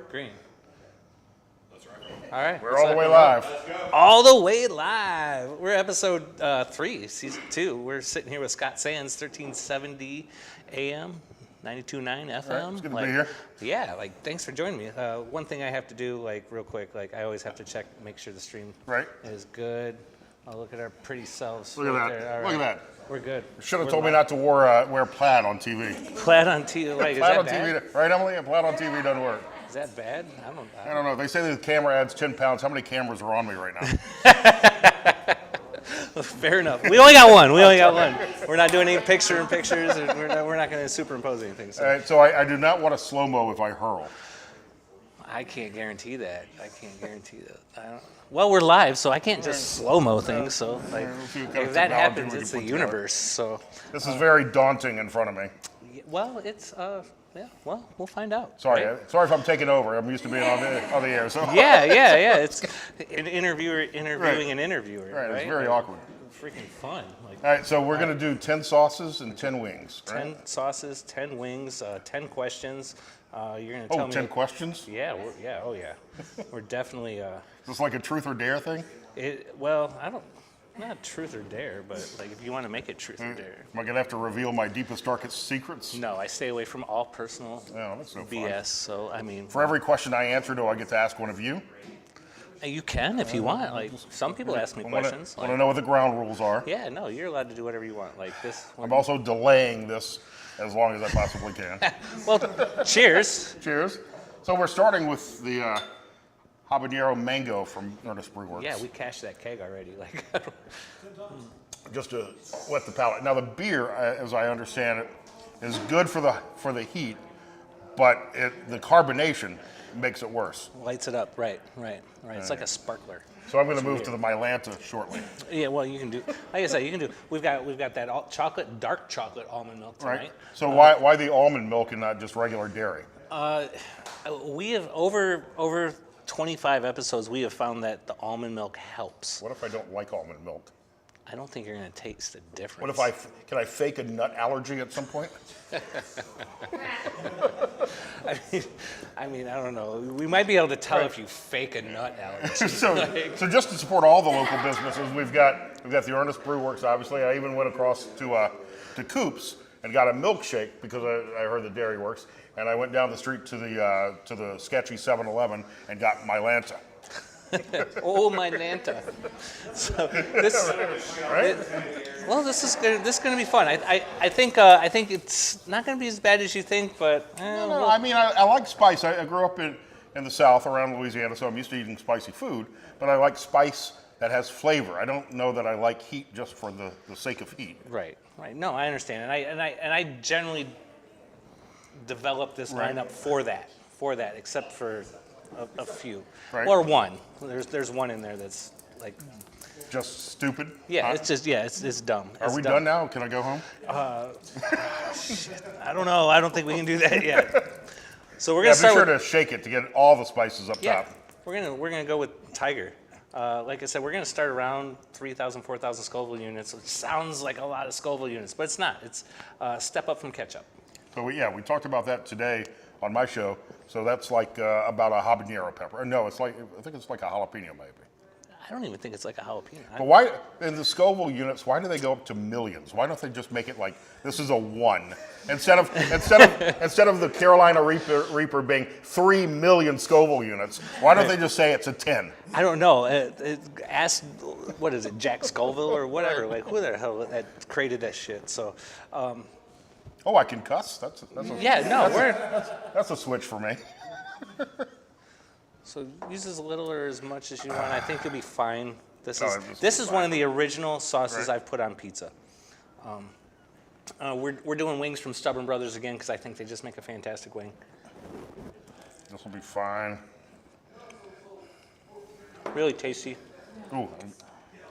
Green. That's right. All right. We're all the way live. All the way live. We're episode 3, season 2. We're sitting here with Scott Sands, 1370 AM, 92.9 FM. Right, it's good to be here. Yeah, thanks for joining me. One thing I have to do, real quick, I always have to make sure the stream is good. Oh, look at our pretty selves. Look at that. Right. Look at that. We're good. You should have told me not to wear plaid on TV. Plaid on TV. Is plaid that on bad? TV, right, Emily? Plaid on TV doesn't work. Is that bad? I don't know. They say the camera adds 10 pounds. How many cameras are on me right now? Fair enough. We only got one. We're not doing any pictures. We're not going to superimpose anything. So. All right, so I do not want a slow-mo if I hurl. I can't guarantee that. Well, we're live, so I can't just slow-mo things. So, if that happens, it's the universe. So this is very daunting in front of me. Well, it's well, we'll find out. Sorry, right? Sorry if I'm taking over. I'm used to being on the air. So yeah. It's an interviewer interviewing an interviewer. Right. Right? It's very awkward. Freaking fun. All right, so we're going to do 10 sauces and 10 wings. Right? 10 sauces, 10 wings, 10 questions. You're going to tell me. 10 questions? Yeah, we're definitely. Is this like a truth or dare thing? Not truth or dare, but if you want to make it truth or dare. Am I going to have to reveal my deepest, darkest secrets? No, I stay away from all personal that's no BS. Fun. So, I mean. For every question I answer, do I get to ask one of you? You can if you want. Some people ask me questions. I want to know what the ground rules are. Yeah, no, you're allowed to do whatever you want. I'm also delaying this as long as I possibly can. Well, cheers. Cheers. So we're starting with the habanero mango from Earnest Brew. Yeah, we cashed that keg already. Just to wet the palate. Now the beer, as I understand it, is good for the heat, but the carbonation makes it worse. Lights it up, right. It's like a sparkler. So I'm going to move to the Mylanta shortly. Yeah, well, you can do. Like I said, you can do. We've got that dark chocolate almond milk tonight. Right. So why the almond milk and not just regular dairy? We have over 25 episodes. We have found that the almond milk helps. What if I don't like almond milk? I don't think you're going to taste the difference. What if can I fake a nut allergy at some point? I mean, I don't know. We might be able to tell if you fake a nut allergy. So just to support all the local businesses, we've got the Earnest Brew Works. Obviously, I even went across to Coop's and got a milkshake because I heard the Dairy Works, and I went down the street to the sketchy 7-Eleven and got Mylanta. Oh, my Nanta. So this, right? This is going to be fun. I think it's not going to be as bad as you think, but no. I mean, I like spice. I grew up in the South around Louisiana, so I'm used to eating spicy food. But I like spice that has flavor. I don't know that I like heat just for the sake of heat. Right. No, I understand, and I generally develop this lineup for that, except for a few, or one. There's one in there that's just stupid. Yeah, it's just it's dumb. Are we done now? Can I go home? Shit. I don't know. I don't think we can do that yet. So we're gonna start. Be sure to shake it to get all the spices up top. We're gonna go with Tiger. Like I said, we're gonna start around 3,000, 4,000 Scoville units, which sounds like a lot of Scoville units, but it's not. It's a step up from ketchup. So we talked about that today on my show. So that's about a habanero pepper. No, I think it's like a jalapeno maybe. I don't even think it's like a jalapeno. But why, in the Scoville units, why do they go up to millions? Why don't they just make it this is a 1? Instead of the Carolina Reaper being 3 million Scoville units, why don't they just say it's a 10? I don't know. Ask, what is it, Jack Scoville or whatever? Who the hell that created that shit? So. I can cuss. That's a switch for me. So use as little or as much as you want. I think you'll be fine. This is one of the original sauces I've put on pizza. We're doing wings from Stubborn Brothers again because I think they just make a fantastic wing. This will be fine. Really tasty. Ooh,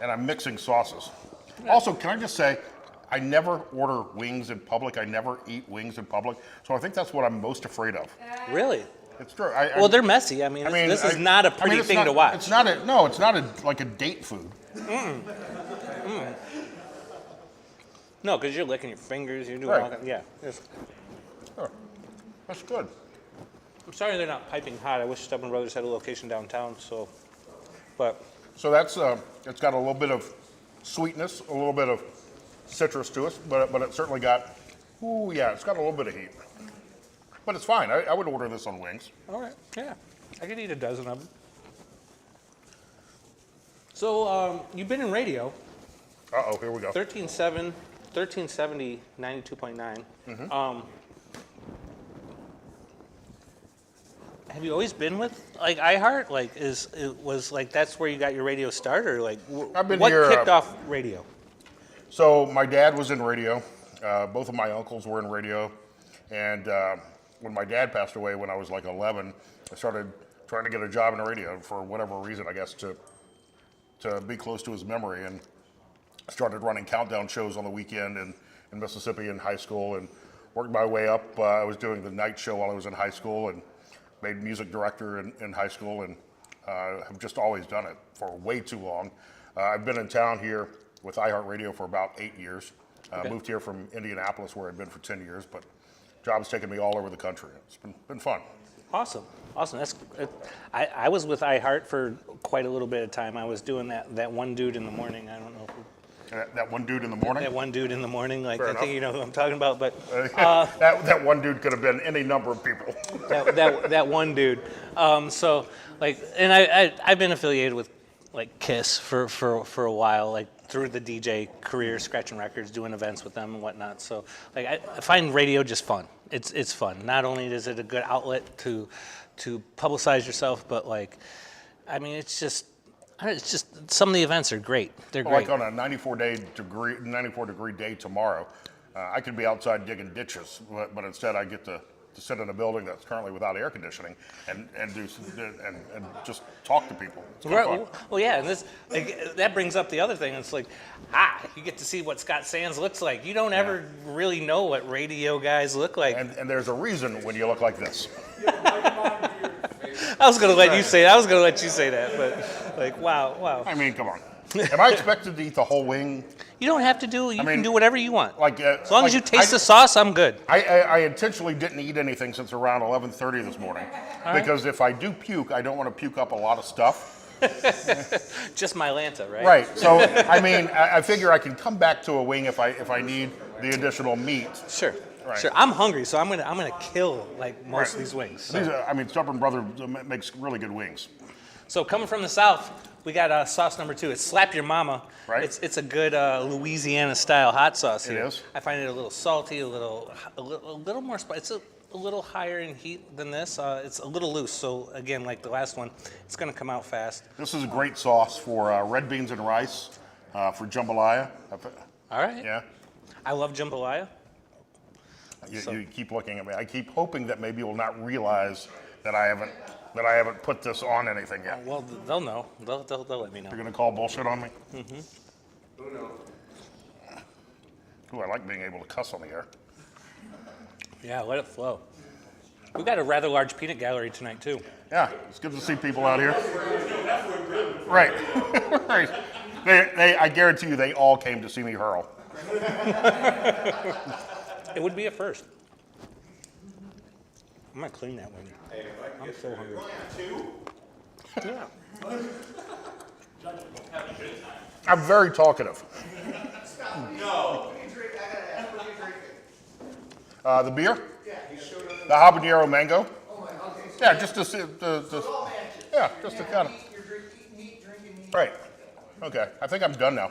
and I'm mixing sauces. Also, can I just say, I never order wings in public. I never eat wings in public. So I think that's what I'm most afraid of. Really? It's true. They're messy. I mean, this is not a pretty thing to watch. It's not like a date food. No, because you're licking your fingers. You're doing all that. Yeah. Oh, that's good. I'm sorry they're not piping hot. I wish Stubborn Brothers had a location downtown. So that's it's got a little bit of sweetness, a little bit of citrus to it, but it certainly got, ooh yeah, it's got a little bit of heat. But it's fine. I would order this on wings. all right, yeah, I could eat a dozen of them. So you've been in radio. Uh-oh, here we go. 1370, 92.9. Have you always been with like iHeart? Like, was that's where you got your radio start, or like I've been what here, kicked off radio? So my dad was in radio. Both of my uncles were in radio. And when my dad passed away when I was like 11, I started trying to get a job in radio for whatever reason, I guess, to be close to his memory. And I started running countdown shows on the weekend in Mississippi in high school and worked my way up. I was doing the night show while I was in high school and made music director in high school, and have just always done it for way too long. I've been in town here with iHeartRadio for about 8 years. Okay. Moved here from Indianapolis where I'd been for 10 years, but job's taken me all over the country. It's been fun. Awesome. I was with iHeart for quite a little bit of time. I was doing that one dude in the morning. I don't know who. That one dude in the morning? That one dude in the morning, like Fair I enough. think you know who I'm talking about, but that one dude could have been any number of people. that one dude. So like, and I've been affiliated with like Kiss for a while, like through the DJ career, scratching records, doing events with them and whatnot. So like I find radio just fun. It's fun. Not only is it a good outlet to publicize yourself, but like, I mean, it's just some of the events are great. They're great. Like on a 94 degree day tomorrow, I could be outside digging ditches, but instead I get to sit in a building that's currently without air conditioning and just talk to people. It's kind of fun. Well, yeah, and this that brings up the other thing. It's like, you get to see what Scott Sands looks like. You don't ever really know what radio guys look like. And there's a reason when you look like this. I was gonna let you say that, but like, wow. I mean, come on. Am I expected to eat the whole wing? You don't have to do. You can do whatever you want. Like as long as you taste the sauce, I'm good. I intentionally didn't eat anything since around 11:30 this morning because if I do puke, I don't want to puke up a lot of stuff. Just Mylanta, right? Right. So I mean, I figure I can come back to a wing if I need the additional meat. Sure. Right. Sure. I'm hungry, so I'm gonna kill like most of these wings. So. Stubborn Brother makes really good wings. So coming from the South, we got sauce number 2. It's Slap Your Mama. Right. It's a good Louisiana style hot sauce here. It is. I find it a little salty, a little more spicy. It's a little higher in heat than this. It's a little loose. So again, like the last one, it's gonna come out fast. This is a great sauce for red beans and rice, for jambalaya. All right. Yeah. I love jambalaya. You keep looking at me. I keep hoping that maybe you'll not realize that I haven't put this on anything yet. Well, they'll know. They'll let me know. You're gonna call bullshit on me? Mm-hmm. Who knows? Ooh, I like being able to cuss on the air. Yeah, let it flow. We got a rather large peanut gallery tonight too. Yeah, it's good to see people out here. Right. Right. I guarantee you, they all came to see me hurl. It would be a first. I'm gonna clean that one. I'm so hungry. Yeah. I'm very talkative. No. The beer? The habanero mango? Yeah, just to see. Yeah, just to kind of. Right. Okay. I think I'm done now.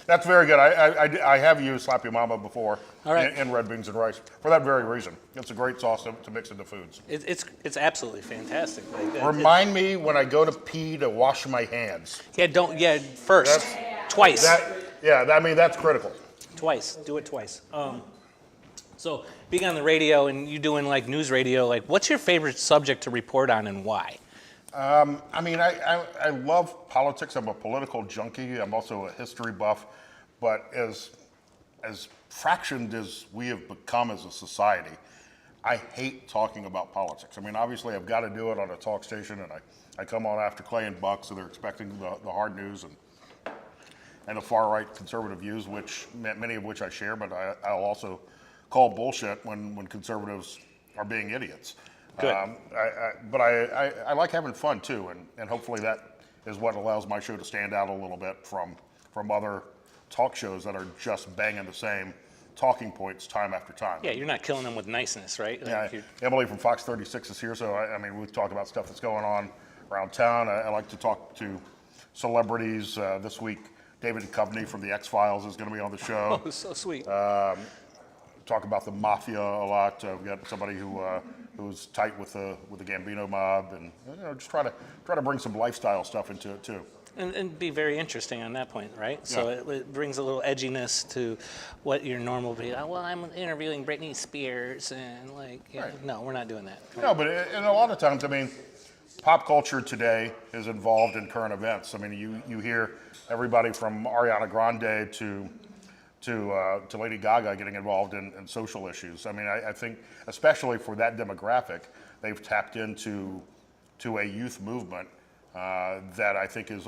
That's very good. I have used Slap Your Mama before in red beans and rice for that very reason. It's a great sauce to mix into foods. It's absolutely fantastic. Like, Remind me when I go to pee to wash my hands. Yeah, first. Twice. I mean, that's critical. Twice. Do it twice. So being on the radio and you doing like news radio, like what's your favorite subject to report on and why? I mean, I love politics. I'm a political junkie. I'm also a history buff. But as fractioned as we have become as a society, I hate talking about politics. I mean, obviously, I've got to do it on a talk station, and I come on after Clay and Buck, so they're expecting the hard news. And and the far right conservative views, which many of which I share, but I'll also call bullshit when conservatives are being idiots. Good. But I like having fun too, and hopefully that is what allows my show to stand out a little bit from other talk shows that are just banging the same talking points time after time. Yeah, you're not killing them with niceness, right? Yeah, Emily from Fox 36 is here, so I mean, we talk about stuff that's going on around town. I like to talk to celebrities. This week, David Duchovny from the X-Files is going to be on the show. Oh, so sweet. Talk about the mafia a lot. We've got somebody who's tight with the Gambino mob, and just try to bring some lifestyle stuff into it too. And be very interesting on that point, right? So Yeah. it brings a little edginess to what your normal be. Oh, well, I'm interviewing Britney Spears, and like, Right. no, we're not doing that. No, but and a lot of times, I mean, pop culture today is involved in current events. I mean, you hear everybody from Ariana Grande to Lady Gaga getting involved in social issues. I mean, I think especially for that demographic, they've tapped into a youth movement that I think is,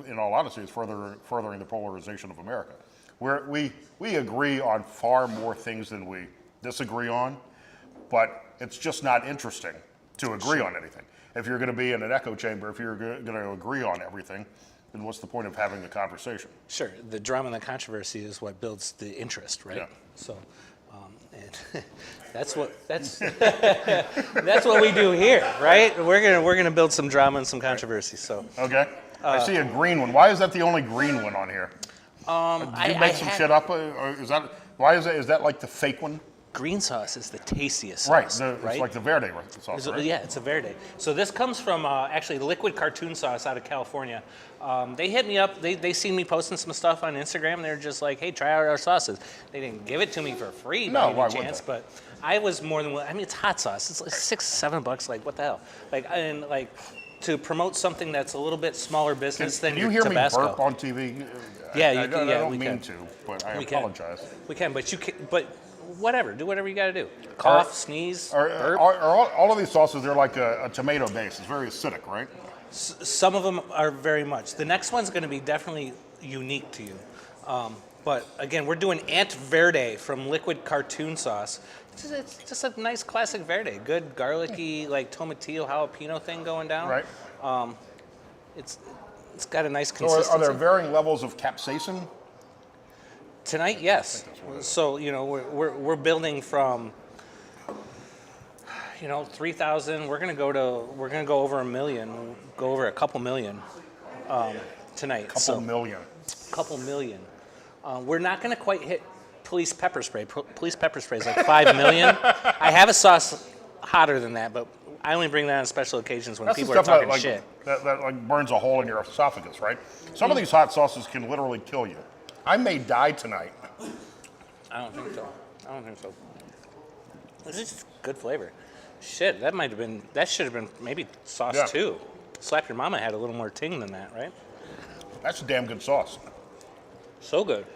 in all honesty, is furthering the polarization of America. We agree on far more things than we disagree on, but it's just not interesting to agree on anything. If you're going to be in an echo chamber, if you're going to agree on everything, then what's the point of having the conversation? Sure, the drama and the controversy is what builds the interest, right? Yeah. So, and that's that's what we do here, right? We're gonna build some drama and some controversy. So, Okay. I see a green one. Why is that the only green one on here? Did you make some shit up? Or is that like the fake one? Green sauce is the tastiest Right. sauce, It's like the Verde sauce, right? Yeah, it's a Verde. So this comes from actually liquid cartoon sauce out of California. They hit me up. They seen me posting some stuff on Instagram. They're just like, "Hey, try out our sauces." They didn't give it to me for free No, by why any would chance, they? but I was more than willing. I mean, it's hot sauce. It's like $6-7. Like, what the hell? Like to promote something that's a little bit smaller business than Can you your hear Tabasco. me burp on TV? Yeah, I don't we mean can. to, but I We can. apologize. We can, but you can. But whatever. Do whatever you got to do. Cough, sneeze, burp. Are all of these sauces, they're like a tomato base. It's very acidic, right? Some of them are very much. The next one's going to be definitely unique to you. But again, we're doing Ant Verde from Liquid Cartoon Sauce. It's just a nice classic Verde. Good garlicky, like tomatillo jalapeno thing going down. Right. It's got a nice So consistency. are there varying levels of capsaicin? Tonight, yes. So we're building from 3,000. We're gonna go over 1 million. We'll go over a couple million tonight. Couple million. Couple million. We're not gonna quite hit police pepper spray. Police pepper spray is like 5 million. I have a sauce hotter than that, but I only bring that on special occasions when That's people the are stuff talking shit. that like burns a hole in your esophagus, right? Some of these hot sauces can literally kill you. I may die tonight. I don't think so. This is good flavor. Shit, that should have been maybe sauce Yeah. too. Slap Your Mama had a little more ting than that, right? That's a damn good sauce. So good.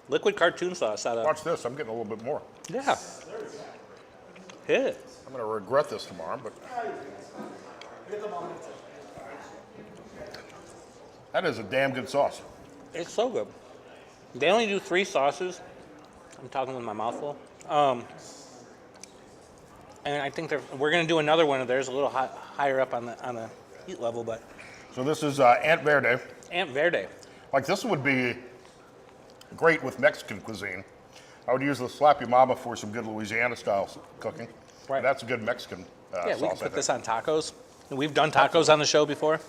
Liquid cartoon sauce out of. Watch this. I'm getting a little bit more. Yeah. Hit it. I'm going to regret this tomorrow, but that is a damn good sauce. It's so good. They only do 3 sauces. I'm talking with my mouth full. And I think we're going to do another one of theirs a little higher up on the heat level, but So this is Ant Verde. Ant Verde. Like this would be great with Mexican cuisine. I would use the Slap Your Mama for some good Louisiana style cooking. Right. And that's a good Mexican Yeah, sauce. we can put this on tacos. We've done tacos on the show before.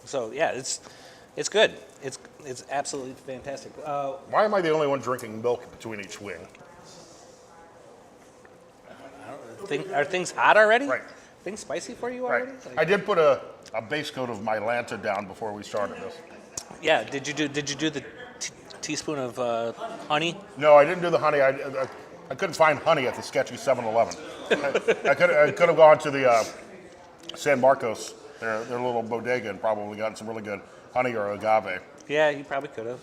So yeah, it's good. It's absolutely fantastic. Why am I the only one drinking milk between each wing? Are things hot already? Right. Things spicy for you Right. already? Like- I did put a base coat of Mylanta down before we started this. Yeah. Did you do the teaspoon of honey? No, I didn't do the honey. I couldn't find honey at the sketchy 7-Eleven. I could have gone to the San Marcos, their little bodega, and probably gotten some really good honey or agave. Yeah, you probably could have.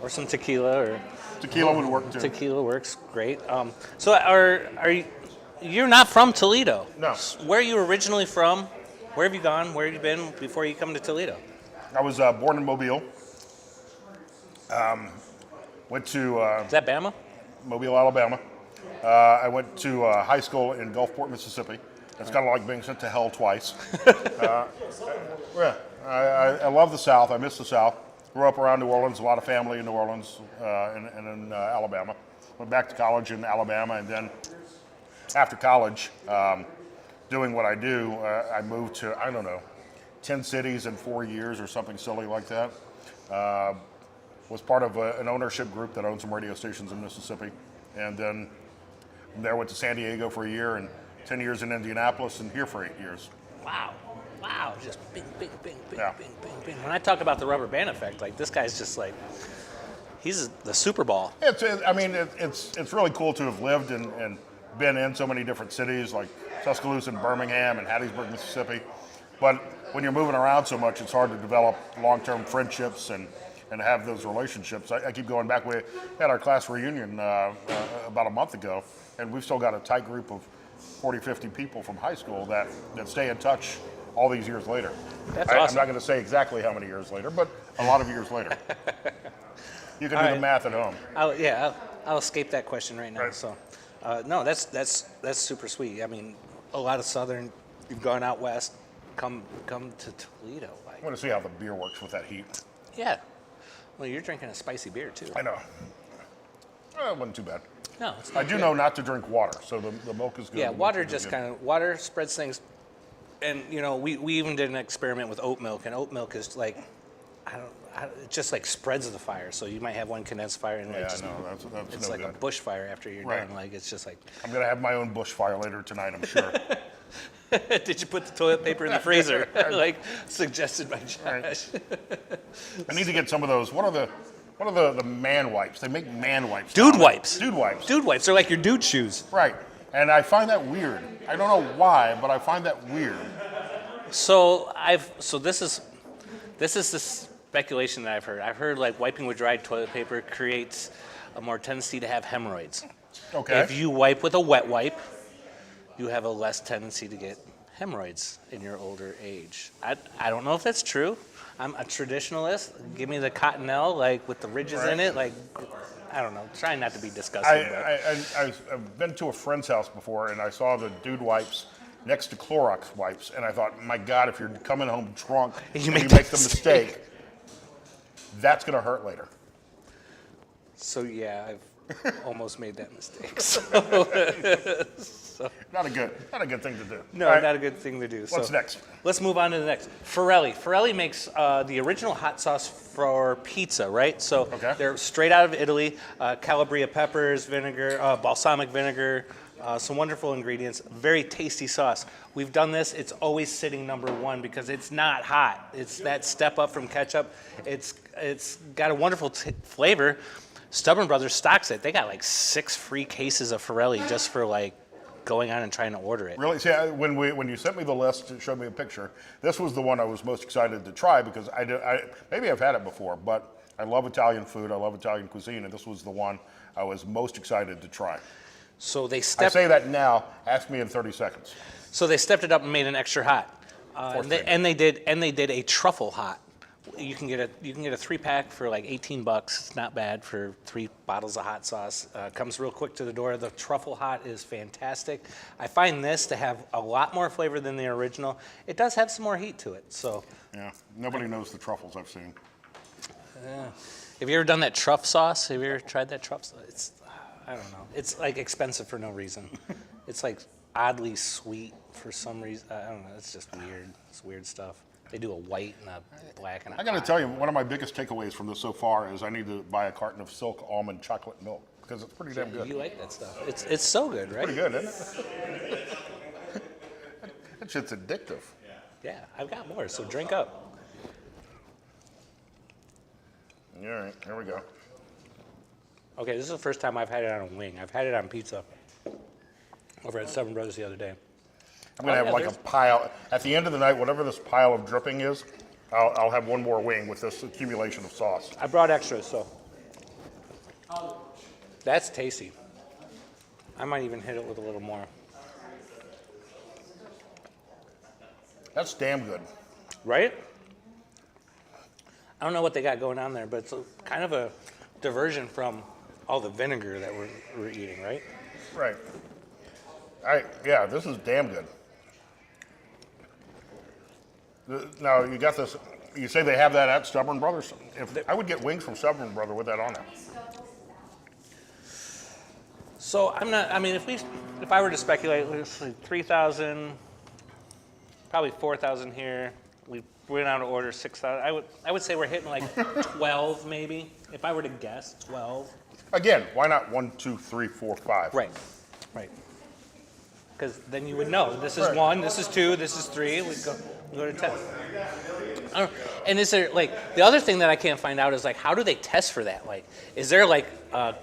Or some tequila or Tequila would work too. tequila works great. So are you? You're not from Toledo. No. Where are you originally from? Where have you gone? Where have you been before you come to Toledo? I was born in Mobile, Went to Is that Bama? Mobile, Alabama. I went to high school in Gulfport, Mississippi. It's kind of like being sent to hell twice. Yeah, I love the South. I miss the South. Grew up around New Orleans, a lot of family in New Orleans and in Alabama. Went back to college in Alabama, and then after college, doing what I do, I moved to, I don't know, 10 cities in 4 years or something silly like that. Was part of an ownership group that owned some radio stations in Mississippi. And then from there went to San Diego for a year and 10 years in Indianapolis and here for 8 years. Wow. Wow. Just bing, bing, bing, bing, Yeah. bing, bing, bing. When I talk about the rubber band effect, like this guy's just like, he's the Super Bowl. It's really cool to have lived and been in so many different cities like Tuscaloosa and Birmingham and Hattiesburg, Mississippi. But when you're moving around so much, it's hard to develop long-term friendships and have those relationships. I keep going back. We had our class reunion about a month ago, and we've still got a tight group of 40, 50 people from high school that stay in touch all these years later. That's awesome. I'm not going to say exactly how many years later, but a lot of years later. You can do the math at home. I'll escape that question right now. Right. So, no, that's super sweet. I mean, a lot of Southern, you've gone out west, come to Toledo. I Like, want to see how the beer works with that heat. yeah. Well, you're drinking a spicy beer too. I know. It wasn't too bad. No, it's I not do good. know not to drink water, so the milk is good. Yeah, The milk water is just good. water spreads things. And you know, we even did an experiment with oat milk, and oat milk is like, it just like spreads the fire. So you might have one condensed fire, and Yeah, just, no, that's it's no like good. a bushfire after you're Right. done. Like it's just like. I'm gonna have my own bushfire later tonight, I'm sure. Did you put the toilet paper in the freezer, like suggested by Josh? I need to get some of those. What are the man wipes? They make man wipes. Dude now. wipes. Dude wipes. Dude wipes. They're like your dude shoes. Right. And I find that weird. I don't know why, but I find that weird. So this is the speculation that I've heard. I've heard like wiping with dried toilet paper creates a more tendency to have hemorrhoids. Okay. If you wipe with a wet wipe, you have a less tendency to get hemorrhoids in your older age. I don't know if that's true. I'm a traditionalist. Give me the cottonelle, like with the ridges in it. Like, I don't know. Trying not to be disgusting. I've been to a friend's house before, and I saw the dude wipes next to Clorox wipes, and I thought, my God, if you're coming home drunk and you make the mistake, that's going to hurt later. So yeah, I've almost made that mistake. So, Not a good thing to do. no, All right, not a good thing to do. What's So, next? Let's move on to the next. Forelli. Forelli makes the original hot sauce for pizza, right? So Okay. they're straight out of Italy. Calabria peppers, vinegar, balsamic vinegar, some wonderful ingredients. Very tasty sauce. We've done this. It's always sitting number one because it's not hot. It's that step up from ketchup. It's got a wonderful flavor. Stubborn Brothers stocks it. They got like 6 free cases of Forelli just for like going on and trying to order it. Really? See, when you sent me the list, it showed me a picture. This was the one I was most excited to try because maybe I've had it before, but I love Italian food. I love Italian cuisine, and this was the one I was most excited to try. So they I stepped. say that now. Ask me in 30 seconds. So they stepped it up and made an extra hot. course And they did a truffle hot. You can get a 3-pack for like $18. It's not bad for 3 bottles of hot sauce. Comes real quick to the door. The truffle hot is fantastic. I find this to have a lot more flavor than the original. It does have some more heat to it. So, Yeah, nobody knows the truffles I've seen. have you ever done that truff sauce? Have you ever tried that truff sauce? It's, I don't know. It's like expensive for no reason. It's like oddly sweet for some reason. I don't know. It's just weird. It's weird stuff. They do a white and a black and a I got to hot. tell you, one of my biggest takeaways from this so far is I need to buy a carton of Silk almond chocolate milk because it's pretty damn good. You like that stuff. It's so good, right? Pretty good, isn't it? That shit's addictive. Yeah, I've got more, so drink up. All right, here we go. Okay, this is the first time I've had it on a wing. I've had it on pizza over at Seven Brothers the other day. I'm gonna Oh, have yeah, like a there's- pile at the end of the night. Whatever this pile of dripping is, I'll have one more wing with this accumulation of sauce. I brought extras, so. That's tasty. I might even hit it with a little more. That's damn good. Right? I don't know what they got going on there, but it's kind of a diversion from all the vinegar that we're eating, right? Right. Yeah, this is damn good. Now, you got this, you say they have that at Stubborn Brothers? I would get wings from Stubborn Brother with that on it. So I'm not. I mean, if I were to speculate, let's like 3,000, probably 4,000 here. We went out to order 6,000. I would say we're hitting like 12 maybe. If I were to guess, 12. Again, why not 1, 2, 3, 4, 5? Right. Because then you would know this is Right. 1, this is 2, this is 3. We go to 10. And is there like the other thing that I can't find out is like how do they test for that? Like, is there like a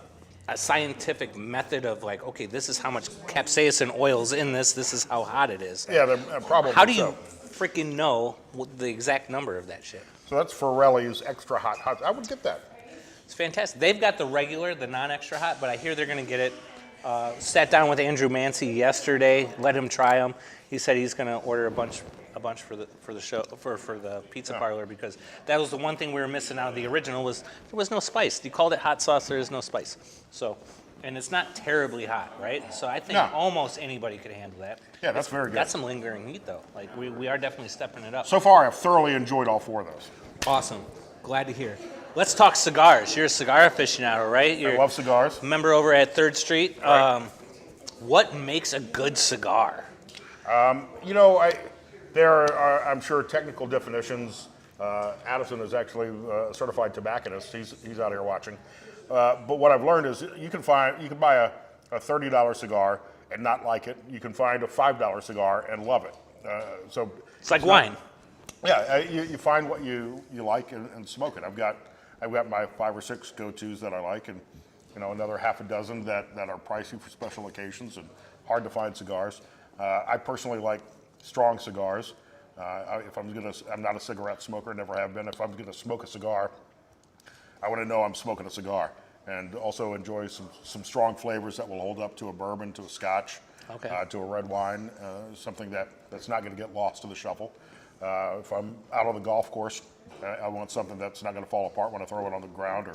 scientific method of like, okay, this is how much capsaicin oil's in this. This is how hot it is. Yeah, they're probably. How do you so. freaking know the exact number of that shit? So that's Forelli's extra hot. I would get that. It's fantastic. They've got the regular, the non-extra hot, but I hear they're going to get it. Sat down with Andrew Mancy yesterday, let him try them. He said he's going to order a bunch for the show for the pizza parlor because that was the one thing we were missing out of the original was there was no spice. You called it hot sauce, there is no spice. So, and it's not terribly hot, right? So I think almost anybody could handle that. Yeah, that's very good. Got some lingering heat though. Like we are definitely stepping it up. So far, I've thoroughly enjoyed all 4 of those. Awesome. Glad to hear. Let's talk cigars. You're a cigar aficionado, right? I love cigars. Member over at 3rd Street. Right. What makes a good cigar? You know, there are, I'm sure, technical definitions. Addison is actually a certified tobacconist. He's out here watching. But what I've learned is you can buy a $30 cigar and not like it. You can find a $5 cigar and love it. So It's like wine. Yeah, you find what you like and smoke it. I've got my 5 or 6 go-tos that I like, and another half a dozen that are pricey for special occasions and hard to find cigars. I personally like strong cigars. I'm not a cigarette smoker, never have been. If I'm gonna smoke a cigar, I want to know I'm smoking a cigar, and also enjoy some strong flavors that will hold up to a bourbon, to a scotch, to a red wine, something that's not going to get lost to the shuffle. If I'm out on the golf course, I want something that's not going to fall apart when I throw it on the ground or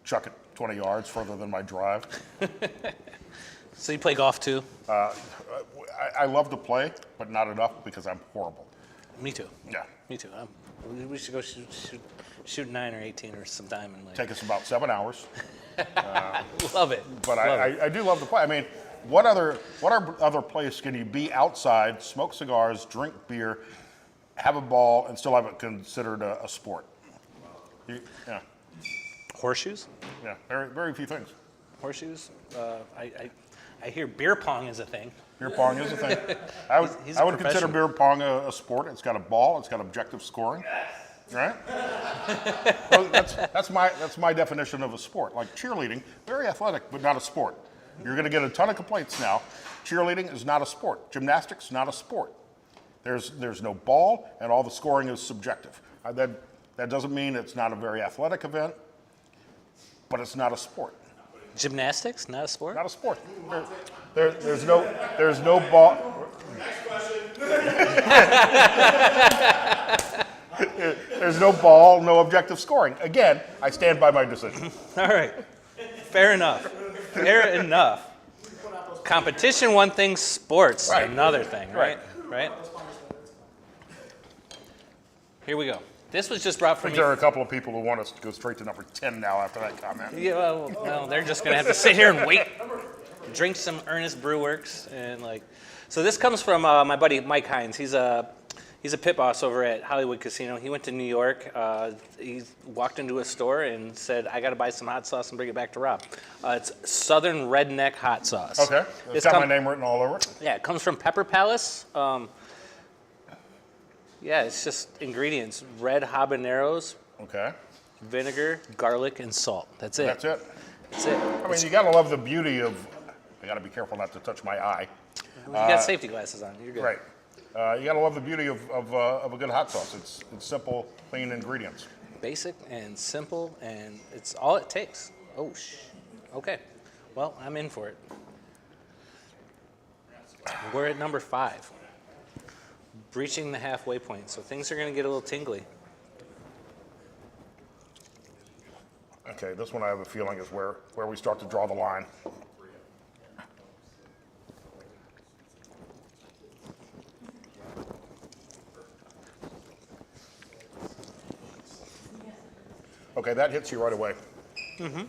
chuck it 20 yards further than my drive. So you play golf too? I love to play, but not enough because I'm horrible. Me too. Yeah. Me too. We should go shoot 9 or 18 or sometime and like. Take us about 7 hours. Love it. But Love it. I do love to play. I mean, what other place can you be outside, smoke cigars, drink beer, have a ball, and still have it considered a sport? Yeah. Horseshoes? Yeah. Very, very few things. Horseshoes? I hear beer pong is a thing. Beer pong is a thing. I would consider professional. beer pong a sport. It's got a ball. It's got objective scoring. Right? Well, that's my definition of a sport. Like cheerleading, very athletic, but not a sport. You're going to get a ton of complaints now. Cheerleading is not a sport. Gymnastics, not a sport. There's no ball, and all the scoring is subjective. That doesn't mean it's not a very athletic event, but it's not a sport. Gymnastics, not a sport? Not a sport. There's no ball. There's no ball, no objective scoring. Again, I stand by my decision. All right. Fair enough. Fair enough. Competition, one thing, sports, another thing, right? Right? Here we go. This was just brought I from think me. there are a couple of people who want us to go straight to number 10 now after that comment. Yeah, well, they're just gonna have to sit here and wait, drink some Earnest Brew Works, and like. So this comes from my buddy Mike Hines. He's a pit boss over at Hollywood Casino. He went to New York. He walked into a store and said, "I got to buy some hot sauce and bring it back to Rob." It's Southern Redneck hot sauce. Okay, it's got my name written all over it. Yeah, it comes from Pepper Palace. Yeah, it's just ingredients: red habaneros, Okay, vinegar, garlic, and salt. That's it. that's it. That's it. I mean, you gotta love the beauty of. I gotta be careful not to touch my eye. You got safety glasses on. You're good. Right. You gotta love the beauty of a good hot sauce. It's simple, clean ingredients. Basic and simple, and it's all it takes. Oh, okay. Well, I'm in for it. We're at number 5. Breaching the halfway point, so things are going to get a little tingly. Okay, this one I have a feeling is where we start to draw the line. Okay, that hits you right away. I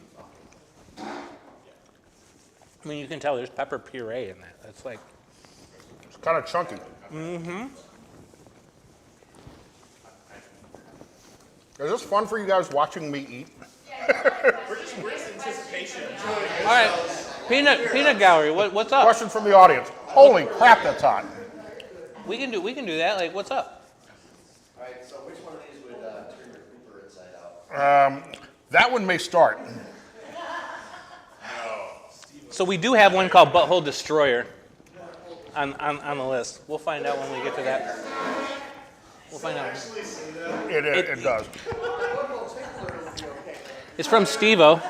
mean, you can tell there's pepper puree in that. That's like, It's kind of chunky. Is this fun for you guys watching me eat? We're just anticipation. all right, peanut gallery. What's up? Question from the audience. Holy crap, that's hot. We can do that. Like, what's up? All right, so which one of these would turn your Cooper inside out? That one may start. So we do have one called Butthole Destroyer on the list. We'll find out when we get to that. We'll find out. It does. It's from Steve-O.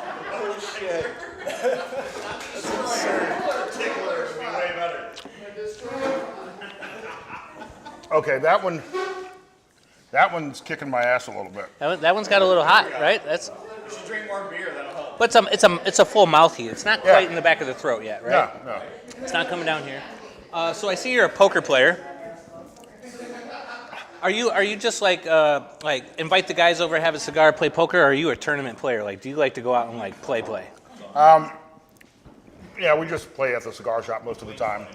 Okay, that one's kicking my ass a little bit. That one's got a little hot, right? You should drink more beer, that'll help. But it's a full mouth heat. It's not quite in the back of the throat yet, right? No. It's not coming down here. So I see you're a poker player. Are you just like invite the guys over, have a cigar, play poker, or are you a tournament player? Like, do you like to go out and like play? Yeah, we just play at the cigar shop most of the time.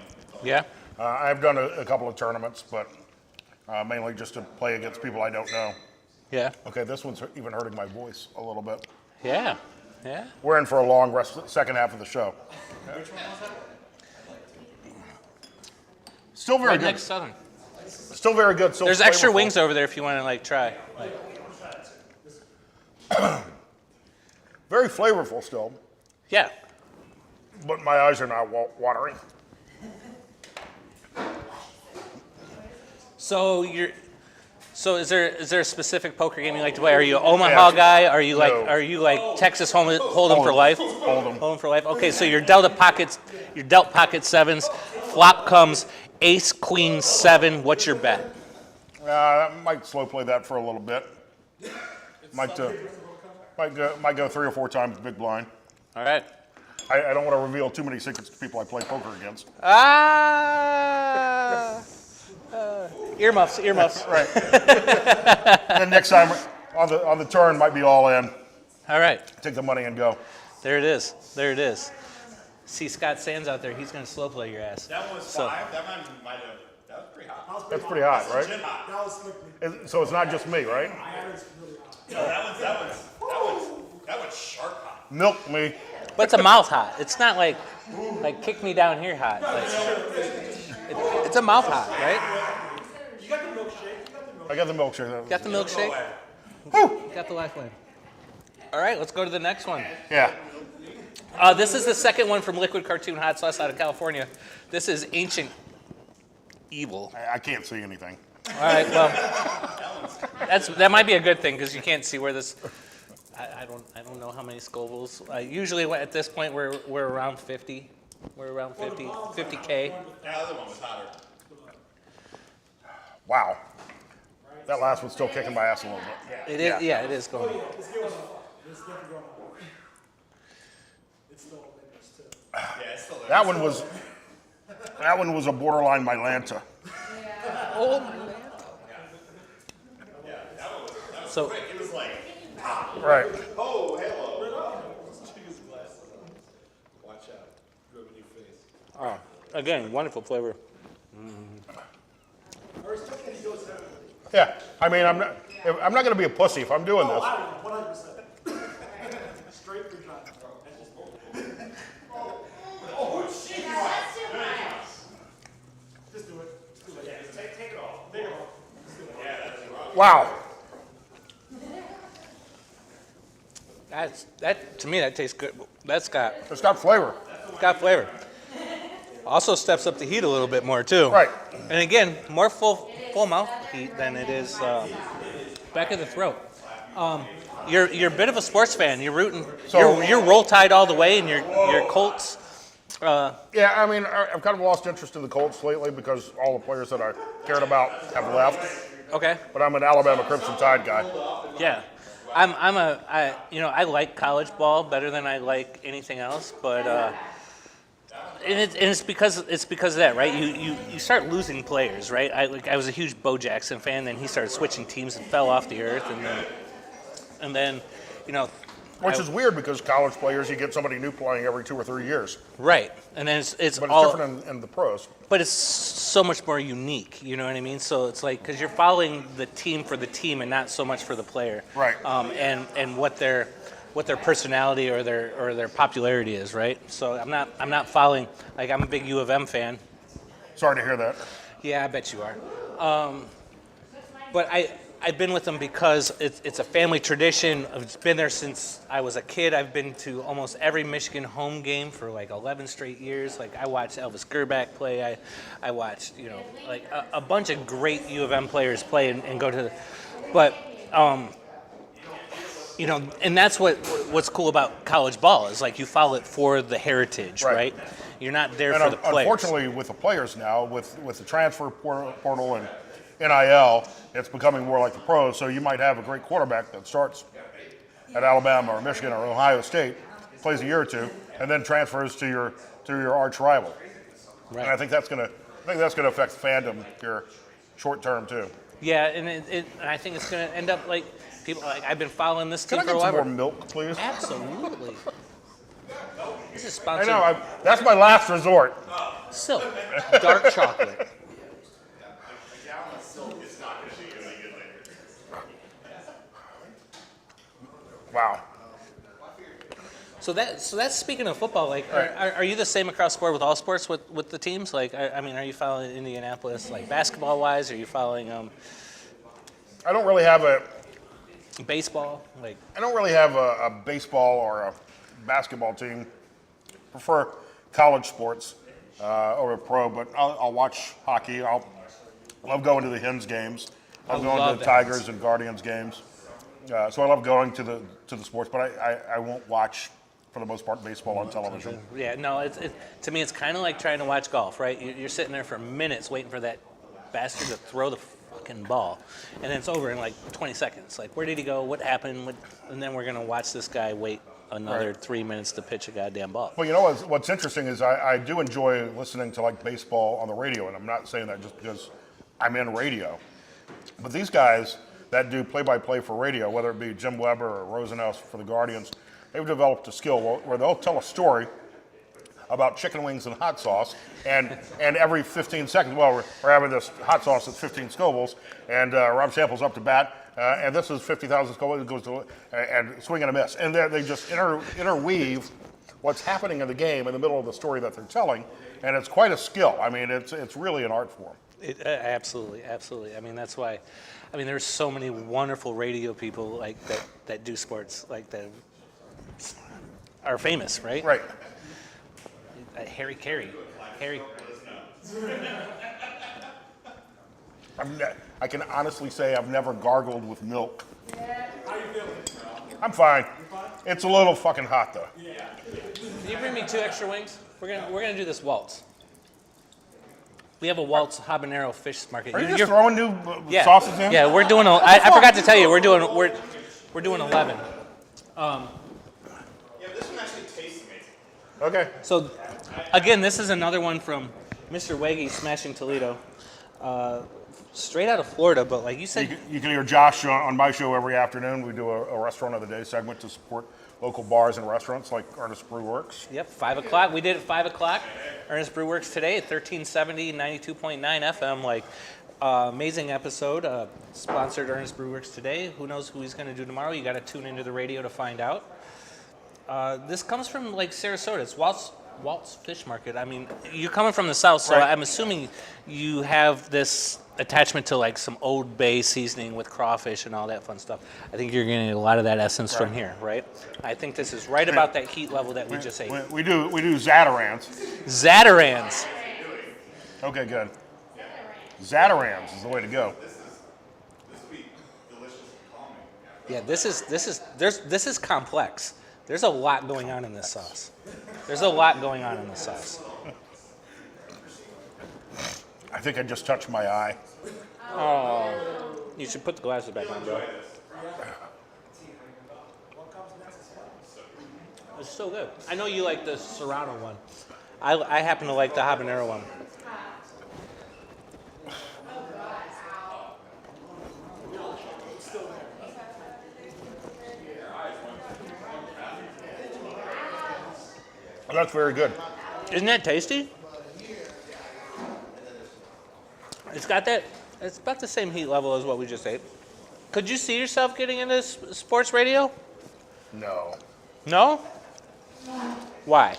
Yeah. I've done a couple of tournaments, but mainly just to play against people I don't know. Yeah. Okay, this one's even hurting my voice a little bit. Yeah. Yeah. We're in for a long second half of the show. Which one was that? Still very Redneck good. Southern. Still very good. Still There's extra flavorful. wings over there if you want to like try. Very flavorful still, Yeah. but my eyes are not watering. So is there a specific poker game you like to play? Are you an Omaha guy? Are you No. like Texas Hold'em for life? Hold'em. Hold'em for life. Okay, so your dealt pocket sevens, flop comes ace queen seven. What's your bet? I might slow play that for a little bit. Might go 3 or 4 times big blind. All right. I don't want to reveal too many secrets to people I play poker against. Earmuffs. Right. Then next time on the turn might be all in. All right. Take the money and go. There it is. See Scott Sands out there. He's going to slow play your ass. That one was 5. That was pretty hot. That's pretty hot, right? Legit hot. That was slick. So it's not just me, right? No, that one's sharp hot. Milk me. But it's a mouth hot. It's not like kick me down here hot. Like, it's a mouth hot, right? You got the milkshake. I got the milkshake. Got the milkshake. Whew. Got the lifeline. All right, let's go to the next one. Yeah. This is the second one from Liquid Cartoon Hot Sauce out of California. This is Ancient Evil. I can't see anything. All right, well, that might be a good thing because you can't see where this. I don't know how many Scovilles. Usually at this point we're around 50. We're around 50K. That other one was hotter. Wow. That last one's still kicking my ass a little bit. It is. Yeah, it is going. It's going up. It's definitely going up. It's still a Lakers too. Yeah, it's still there. That one was a borderline Mylanta. Oh my man. So It was like, Right. oh, hello. Watch out. You have a new face. again, wonderful flavor. Yeah. I mean, I'm not going to be a pussy if I'm doing this. 100%. Straight for John. Just do it. Just do it. Yeah, take it off. Take it off. Just do it. Wow. That to me that tastes good. It's got Flavor. flavor. Also steps up the heat a little bit more too. Right. And again, more full mouth heat than it is back of the throat. You're a bit of a sports fan. You're rooting. So- you're Roll Tide all the way, and your Colts. Yeah, I mean, I've kind of lost interest in the Colts lately because all the players that I cared about have left. Okay. But I'm an Alabama Crimson Tide guy. Yeah. I like college ball better than I like anything else, but it's because of that, right? You start losing players, right? I was a huge Bo Jackson fan, then he started switching teams and fell off the earth, and then you know. Which is weird because college players, you get somebody new playing every 2 or 3 years. Right, and then it's But it's all different in the pros. but it's so much more unique, you know what I mean? So it's like, because you're following the team for the team and not so much for the player, Right. And what their personality or their popularity is, right? So I'm not following, like, I'm a big U of M fan. Sorry to hear that. Yeah, I bet you are. But I've been with them because it's a family tradition. It's been there since I was a kid. I've been to almost every Michigan home game for like 11 straight years. Like, I watched Elvis Gerback play. I watched, like a bunch of great U of M players play and go to the, but and that's what's cool about college ball is, like, you follow it for the heritage, right? You're not there for the players. Unfortunately, with the players now, with the transfer portal and NIL, it's becoming more like the pros. So you might have a great quarterback that starts at Alabama or Michigan or Ohio State, plays a year or two, and then transfers to your arch rival. Right. And I think that's gonna affect fandom here short term too. Yeah, and I think it's gonna end up like people. Like, I've been following this team Can I for a get while. some more milk, please? Absolutely. This is I sponsored. know. That's my last resort. Silk, dark chocolate. Wow. So that's speaking of football. Like, are you the same across the board with all sports with the teams? Like, I mean, are you following Indianapolis like basketball wise? Are you following I don't really have a baseball? Like, I don't really have a baseball or a basketball team. Prefer college sports over pro, but I'll watch hockey. I'll love going to the Hens games. Love going to the Tigers and Guardians games. So I love going to the sports, but I won't watch, for the most part, baseball on television. yeah, no. To me, it's kind of like trying to watch golf, right? You're sitting there for minutes waiting for that bastard to throw the fucking ball, and then it's over in like 20 seconds. Like, where did he go? What happened? And then we're gonna watch this guy wait another 3 minutes to pitch a goddamn ball. Well, you know what's interesting is I do enjoy listening to like baseball on the radio, and I'm not saying that just because I'm in radio, but these guys that do play-by-play for radio, whether it be Jim Weber or Rosenhaus for the Guardians, they've developed a skill where they'll tell a story about chicken wings and hot sauce, and every 15 seconds, well, we're having this hot sauce that's 15 Scovilles, and Rob Sample's up to bat, and this is 50,000 Scovilles, it goes to, and swing and a miss. And they just interweave what's happening in the game in the middle of the story that they're telling, and it's quite a skill. I mean, it's really an art form. Absolutely. I mean, that's why. I mean, there's so many wonderful radio people like that do sports like that are famous, right? Right. Harry Carey. I can honestly say I've never gargled with milk. How you feeling? I'm fine. It's a little fucking hot though. Can you bring me 2 extra wings? We're gonna do this waltz. We have a waltz habanero fish market. Are you just throwing new sauces in? Yeah, we're doing. I forgot to tell you, we're doing 11. Yeah, this one actually tastes amazing. Okay. So, again, this is another one from Mr. Waggy Smashing Toledo, straight out of Florida. But like you said, You can hear Josh on my show every afternoon. We do a restaurant of the day segment to support local bars and restaurants like Earnest Brew Works. yep, 5 o'clock. We did it at 5 o'clock. Earnest Brew Works today at 1370, 92.9 FM. Like, amazing episode. Sponsored Earnest Brew Works today. Who knows who he's going to do tomorrow? You got to tune into the radio to find out. This comes from like Sarasota. It's Walt's Fish Market. I mean, you're coming from the south, so Right. I'm assuming you have this attachment to like some Old Bay seasoning with crawfish and all that fun stuff. I think you're getting a lot of that essence from here, right? I think this is right about that heat level that we just ate. We do Zatarans. Zatarans. Okay, good. Zatarans is the way to go. Yeah, this is complex. There's a lot going on in this sauce. I think I just touched my eye. Oh, you should put the glasses back on, bro. It's so good. I know you like the Serrano one. I happen to like the habanero one. That's very good. Isn't that tasty? It's got that. It's about the same heat level as what we just ate. Could you see yourself getting into sports radio? No. No? Why?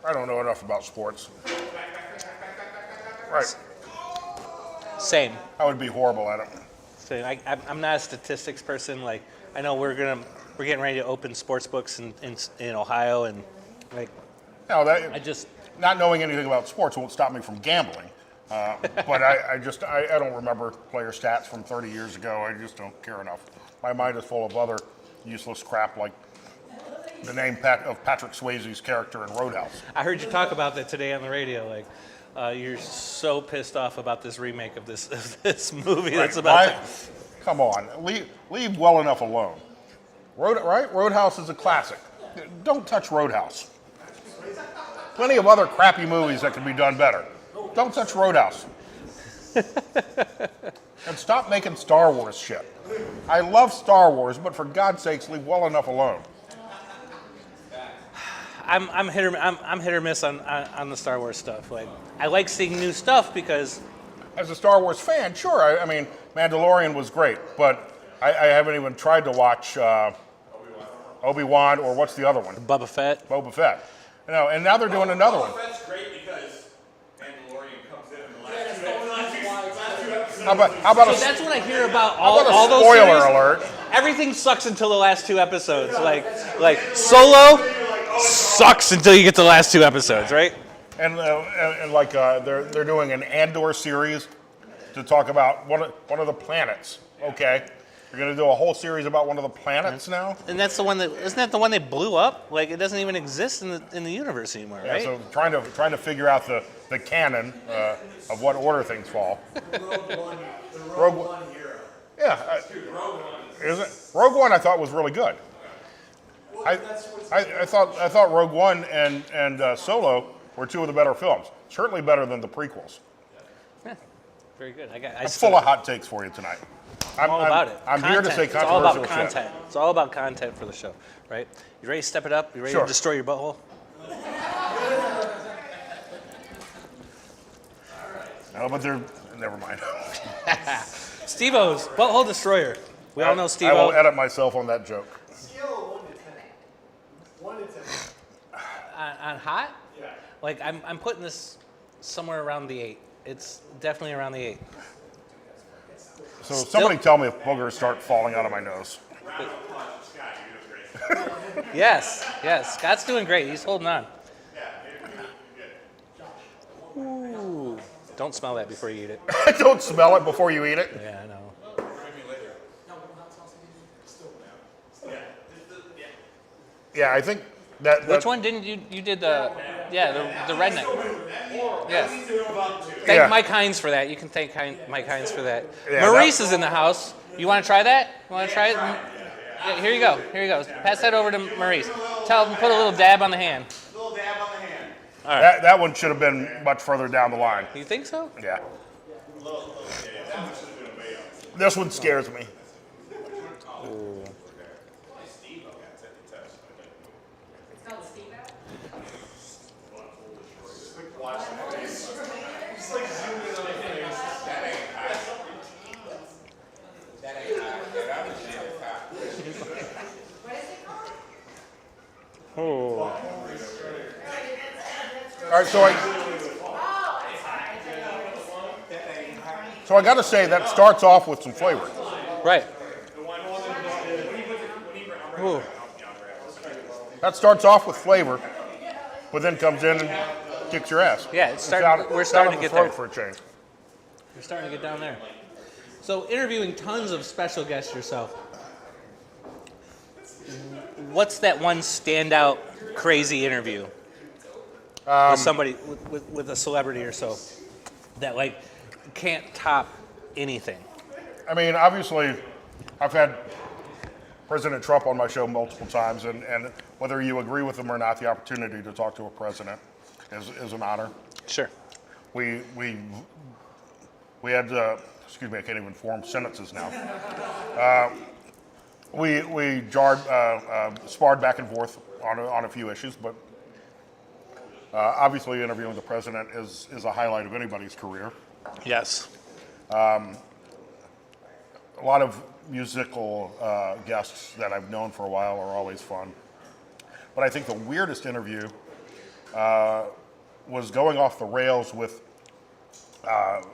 I don't know enough about sports. Right. Same. I would be horrible at it. Same. I'm not a statistics person. Like, I know we're getting ready to open sports books in Ohio, and like, No, I just not knowing anything about sports won't stop me from gambling. But I don't remember player stats from 30 years ago. I just don't care enough. My mind is full of other useless crap like the name of Patrick Swayze's character in Roadhouse. I heard you talk about that today on the radio. Like, you're so pissed off about this remake of this movie that's about to. Come on, leave well enough alone. Roadhouse is a classic. Don't touch Roadhouse. Plenty of other crappy movies that could be done better. Don't touch Roadhouse. And stop making Star Wars shit. I love Star Wars, but for God's sakes, leave well enough alone. I'm hit or miss on the Star Wars stuff. Like, I like seeing new stuff because As a Star Wars fan, sure. I mean, Mandalorian was great, but I haven't even tried to watch Obi-Wan or what's the other one? Boba Fett. Boba Fett. You know, and now they're doing another one. That's great because Mandalorian comes in the last two episodes. How about So a that's what I hear about how about all a those spoiler series. alert? Everything sucks until the last two episodes. Like Solo sucks until you get to the last two episodes, right? And they're doing an Andor series to talk about one of the planets. Okay, you're gonna do a whole series about one of the planets now. And that's the one isn't that the one they blew up? Like, it doesn't even exist in the universe anymore, Yeah, right? so trying to figure out the canon of what order things fall. Rogue One hero. Yeah, is it? Rogue One I thought was really good. I thought Rogue One and Solo were two of the better films. Certainly better than the prequels. Yeah, very good. I'm full of hot takes for you tonight. I'm all about it. I'm here to say It's all controversial about shit. content. It's all about content for the show, right? You ready to step it up? You ready Sure. to destroy your butthole? No, but they're never mind. Steve-O's butthole destroyer. We all know I will Steve-O. edit myself on that joke. Scale of 1 to 10. 1 to 10. On hot? Yeah. Like, I'm putting this somewhere around the 8. It's definitely around the 8. So somebody tell me if boogers start falling out of my nose. Yes. Scott's doing great. He's holding on. Ooh. Don't smell that before you eat it. Don't smell it before you eat it. Yeah, I know. Yeah, I think that. Which one didn't you did the redneck? Yes. Thank Yeah. Mike Hines for that. You can thank Mike Hines for that. Yeah, Maurice is in the house. You want to try that? You want to try it? Yeah, here you go. Here you go. Pass that over to Maurice. Tell him put a little dab on the hand. Little dab on the hand. All right. That one should have been much further down the line. You think so? Yeah. This one scares me. All right, so I got to say that starts off with some flavor. Right. Ooh. That starts off with flavor, but then comes in and kicks your ass. Yeah, we're starting to get there. For a change. We're starting to get down there. So, interviewing tons of special guests yourself. What's that one standout crazy interview with somebody, with a celebrity or so, that like can't top anything? I mean, obviously, I've had President Trump on my show multiple times, and whether you agree with him or not, the opportunity to talk to a president is an honor. Sure. We had, excuse me, I can't even form sentences now. We sparred back and forth on a few issues, but obviously interviewing the president is a highlight of anybody's career. Yes. A lot of musical guests that I've known for a while are always fun. But I think the weirdest interview was going off the rails with not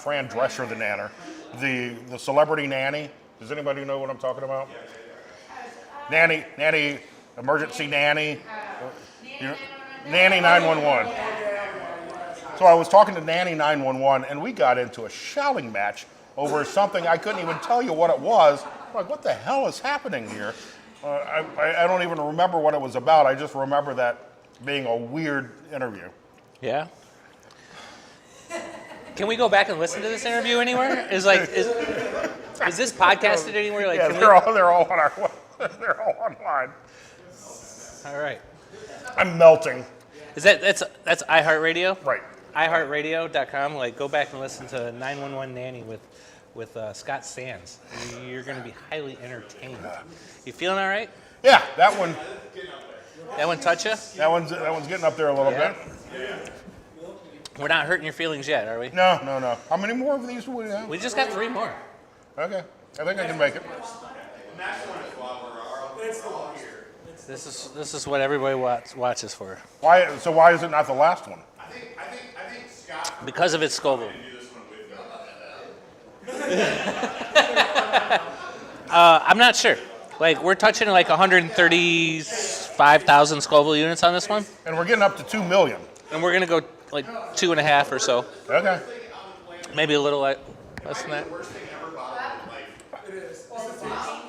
Fran Drescher, the nanner, the celebrity nanny. Does anybody know what I'm talking about? Nanny, emergency nanny, nanny 911. So I was talking to Nanny 911, and we got into a shouting match over something I couldn't even tell you what it was. I'm like, what the hell is happening here? I don't even remember what it was about. I just remember that being a weird interview. Yeah. Can we go back and listen to this interview anywhere? Is this podcasted anywhere? Like, Yeah, can they're all on they're all online. All right. I'm melting. That's iHeartRadio? Right. iHeartRadio.com. Like, go back and listen to 911 Nanny with Scott Sands. You're going to be highly entertained. You feeling all right? Yeah, that one. That one touch you? That one's getting up there a little bit. We're not hurting your feelings yet, are we? No. How many more of these do we have? We just got 3 more. Okay, I think I can make it. This is what everybody watches for. Why? So why is it not the last one? I think Scott Because of its Scoville. can do this one with you. I'm not sure. Like, we're touching like 135,000 Scoville units on this one, And we're getting up to 2 million. and we're gonna go like 2.5 or so, Okay. maybe a little less than that. Worst thing ever bought in life. It is.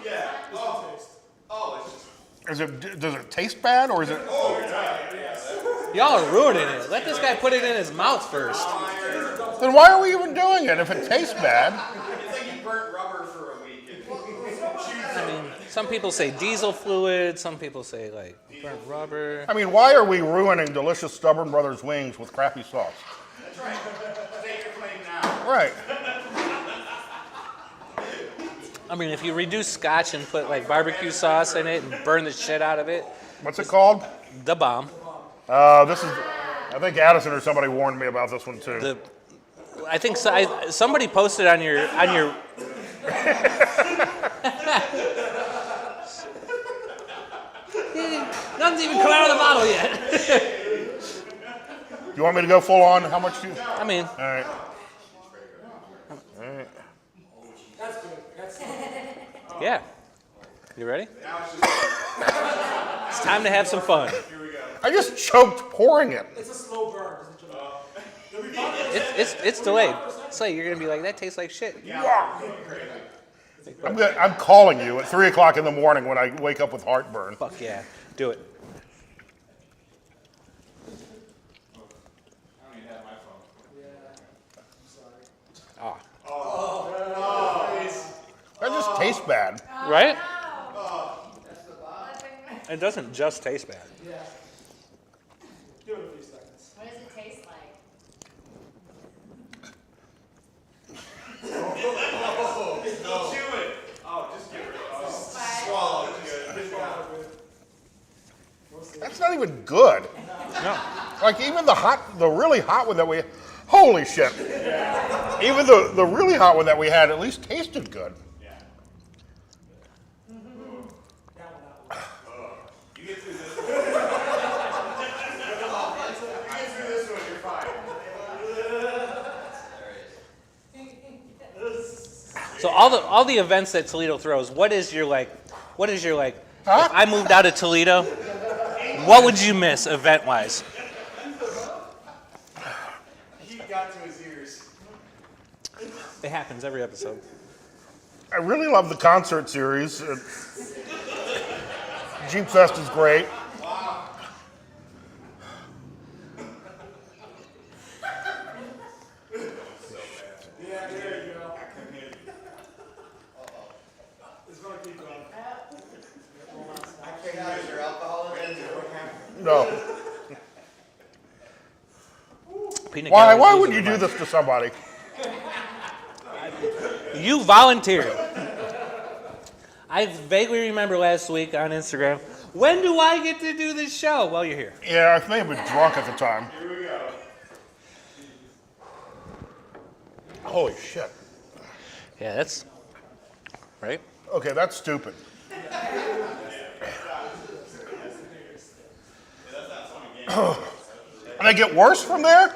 Yeah. Oh, it's just. Does it taste bad or is it? Y'all are ruining it. Let this guy put it in his mouth first. Then why are we even doing it if it tastes bad? It's like you burnt rubber for a week. I mean, some people say diesel fluid. Some people say like burnt rubber. I mean, why are we ruining delicious Stubborn Brothers wings with crappy sauce? That's right. Take your claim now. Right. I mean, if you reduce scotch and put like barbecue sauce in it and burn the shit out of it, What's it called? the bomb. I think Addison or somebody warned me about this one too. I think somebody posted on your. Nothing's even come out of the bottle yet. You want me to go full on? How much do you? I mean, All right. That's good. That's yeah. You ready? It's time to have some fun. I just choked pouring it. It's a slow burn. It's delayed. It's like you're gonna be like, that tastes like shit. I'm calling you at 3 o'clock in the morning when I wake up with heartburn. Fuck yeah, do it. That just tastes bad. Right? It doesn't just taste bad. Yeah. Give it a few seconds. What does it taste like? Don't chew it. Oh, just get rid of it. Swallow it. That's not even good. No. Like even the really hot one that we, holy shit. Even the really hot one that we had at least tasted good. You get through this one. You get through this one, you're fine. So all the events that Toledo throws, what is your like? Huh? If I moved out of Toledo, what would you miss event-wise? He got to his ears. It happens every episode. I really love the concert series. Jeep Fest is great. Yeah, there you go. No. Peanut Why? gallery's Why would losing you their do mind. this to somebody? You volunteered. I vaguely remember last week on Instagram, when do I get to do this show? Well, you're here. Yeah, I may have been drunk at the time. Here we go. Holy shit. Yeah, that's right. Okay, that's stupid. And they get worse from there?